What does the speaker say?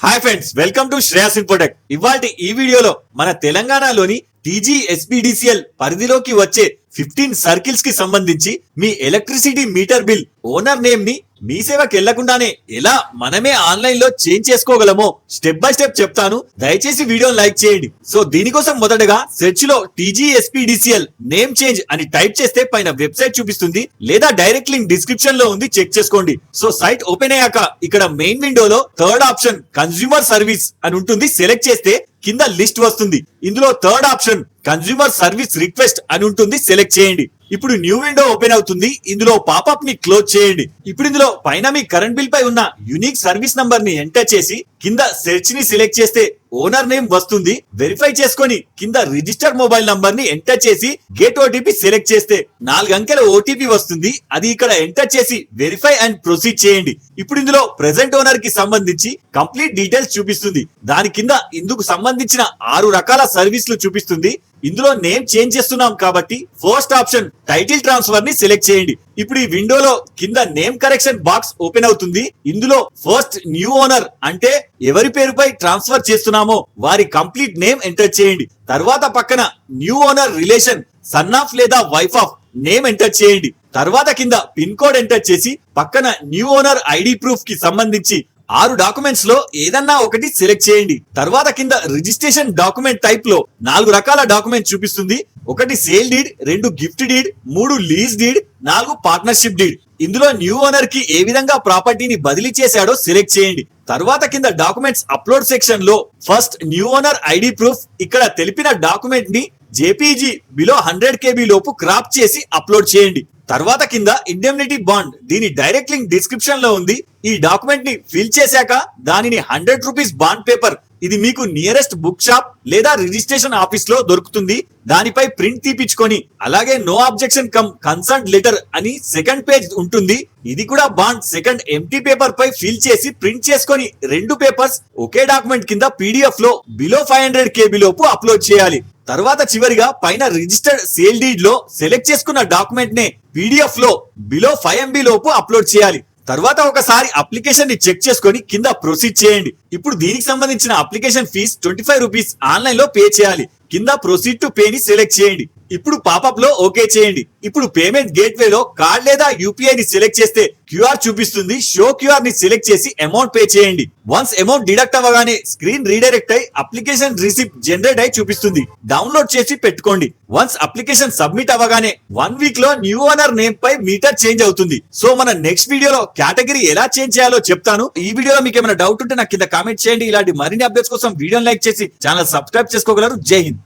Hi friends, welcome to Shreyas Infotech. ఇవాల్టి ఈ వీడియోలో మన తెలంగాణలోని టీజీఎస్పీడీసీఎల్ పరిధిలోకి వచ్చే 15 సర్కిల్స్ కి సంబంధించి మీ electricity meter bill owner name ని మీ సేవకి వెళ్లకుండానే ఎలా మనమే ఆన్లైన్ లో చేంజ్ చేసుకోగలమో స్టెప్ బై స్టెప్ చెప్తాను. దయచేసి వీడియోని లైక్ చేయండి. సో దీనికోసం మొదటగా సెర్చ్ లో టీజీఎస్పీడీసీఎల్ నేమ్ చేంజ్ అని టైప్ చేస్తే పైన వెబ్సైట్ చూపిస్తుంది, లేదా డైరెక్ట్ లింక్ డిస్క్రిప్షన్ లో ఉంది, చెక్ చేసుకోండి. సో సైట్ ఓపెన్ అయ్యాక ఇక్కడ మెయిన్ విండోలో థర్డ్ ఆప్షన్ కన్స్యూమర్ సర్వీస్ అని ఉంటుంది. సెలెక్ట్ చేస్తే కింద లిస్ట్ వస్తుంది. ఇందులో third option consumer service request అని ఉంటుంది. సెలెక్ట్ చేయండి. ఇప్పుడు న్యూ విండో ఓపెన్ అవుతుంది. ఇందులో పాపప్ ని క్లోజ్ చేయండి. ఇప్పుడు ఇందులో పైన మీ కరెంట్ బిల్ పై ఉన్న యూనిక్ సర్వీస్ నంబర్ ని ఎంటర్ చేసి కింద సెర్చ్ ని సెలెక్ట్ చేస్తే ఓనర్ నేమ్ వస్తుంది. వెరిఫై చేసుకొని కింద రిజిస్టర్ మొబైల్ నంబర్ ని ఎంటర్ చేసి గెట్ ఓటీపీ సెలెక్ట్ చేస్తే 4 అంకెల ఓటీపీ వస్తుంది. అది ఇక్కడ ఎంటర్ చేసి వెరిఫై అండ్ ప్రొసీడ్ చేయండి. ఇప్పుడు ఇందులో ప్రెజెంట్ ఓనర్ కి సంబంధించి కంప్లీట్ డీటెయిల్స్ చూపిస్తుంది. దాని కింద ఇందుకు సంబంధించిన 6 రకాల సర్వీసులు చూపిస్తుంది. ఇందులో నేమ్ చేంజ్ చేస్తున్నాం కాబట్టి ఫస్ట్ ఆప్షన్ టైటిల్ ట్రాన్స్ఫర్ ని సెలెక్ట్ చేయండి. ఇప్పుడు ఈ విండోలో కింద నేమ్ కరెక్షన్ బాక్స్ ఓపెన్ అవుతుంది. ఇందులో ఫస్ట్ న్యూ ఓనర్ అంటే ఎవరి పేరుపై ట్రాన్స్ఫర్ చేస్తున్నామో వారి కంప్లీట్ నేమ్ ఎంటర్ చేయండి. తర్వాత పక్కన new owner relation son of లేదా వైఫ్ ఆఫ్ నేమ్ ఎంటర్ చేయండి. తర్వాత కింద పిన్ కోడ్ ఎంటర్ చేసి పక్కన న్యూ ఓనర్ ఐడి ప్రూఫ్ కి సంబంధించి 6 డాక్యుమెంట్స్ లో ఏదన్నా ఒకటి సెలెక్ట్ చేయండి. తర్వాత కింద రిజిస్ట్రేషన్ డాక్యుమెంట్ టైప్ లో 4 రకాల డాక్యుమెంట్ చూపిస్తుంది. 1 sale deed, 2 gift deed, 3 lease deed, 4 partnership deed. ఇందులో న్యూ ఓనర్ కి ఏ విధంగా ప్రాపర్టీని బదిలీ చేశాడో సెలెక్ట్ చేయండి. తర్వాత కింద డాక్యుమెంట్స్ అప్లోడ్ సెక్షన్ లో first new owner ID proof ఇక్కడ తెలిపిన డాక్యుమెంట్ ని జేపీజీ బిలో 100 KB లోపు క్రాప్ చేసి అప్లోడ్ చేయండి. తర్వాత కింద ఇండెమ్నిటీ బాండ్, దీని డైరెక్ట్ లింక్ డిస్క్రిప్షన్ లో ఉంది. ఈ డాక్యుమెంట్ ని ఫిల్ చేశాక దానిని 100 రూపీస్ బాండ్ పేపర్, ఇది మీకు నియరెస్ట్ బుక్ షాప్ లేదా రిజిస్ట్రేషన్ ఆఫీస్ లో దొరుకుతుంది. దానిపై ప్రింట్ తీపించుకొని అలాగే no objection cum concern letter అని సెకండ్ పేజ్ ఉంటుంది. ఇది కూడా బాండ్ సెకండ్ ఎంటీ పేపర్ పై ఫిల్ చేసి ప్రింట్ చేసుకొని 2 పేపర్స్ ఒకే డాక్యుమెంట్ కింద పీడిఎఫ్ లో బిలో 500 KB లోపు అప్లోడ్ చేయాలి. తర్వాత చివరిగా పైన రిజిస్టర్డ్ సేల్ డీడ్ లో సెలెక్ట్ చేసుకున్న డాక్యుమెంట్ నే పీడిఎఫ్ లో బిలో 5 MB లోపు అప్లోడ్ చేయాలి. తర్వాత ఒకసారి అప్లికేషన్ ని చెక్ చేసుకొని కింద ప్రొసీడ్ చేయండి. ఇప్పుడు దీనికి సంబంధించిన అప్లికేషన్ ఫీజ్ 25 రూపీస్ ఆన్లైన్ లో పే చేయాలి. కింద ప్రొసీడ్ టు పే ని సెలెక్ట్ చేయండి. ఇప్పుడు పాపప్ లో ఓకే చేయండి. ఇప్పుడు పేమెంట్ గేట్వే లో కార్డ్ లేదా యూపీఐ ని సెలెక్ట్ చేస్తే క్యూఆర్ చూపిస్తుంది. షో క్యూఆర్ ని సెలెక్ట్ చేసి అమౌంట్ పే చేయండి. వన్స్ అమౌంట్ డిడక్ట్ అవ్వగానే స్క్రీన్ రీడైరెక్ట్ అయి అప్లికేషన్ రిసిప్ట్ జనరేట్ అయి చూపిస్తుంది. డౌన్లోడ్ చేసి పెట్టుకోండి. వన్స్ అప్లికేషన్ సబ్మిట్ అవ్వగానే 1 వీక్ లో న్యూ ఓనర్ నేమ్ పై మీటర్ చేంజ్ అవుతుంది. సో మన నెక్స్ట్ వీడియోలో కేటగిరీ ఎలా చేంజ్ చేయాలో చెప్తాను. ఈ వీడియోలో మీకు ఏమైనా డౌట్ ఉంటే నాకు కింద కామెంట్ చేయండి. ఇలాంటి మరిన్ని అప్డేట్స్ కోసం వీడియోని లైక్ చేసి ఛానల్ సబ్స్క్రైబ్ చేసుకోగలరు. జై హింద్.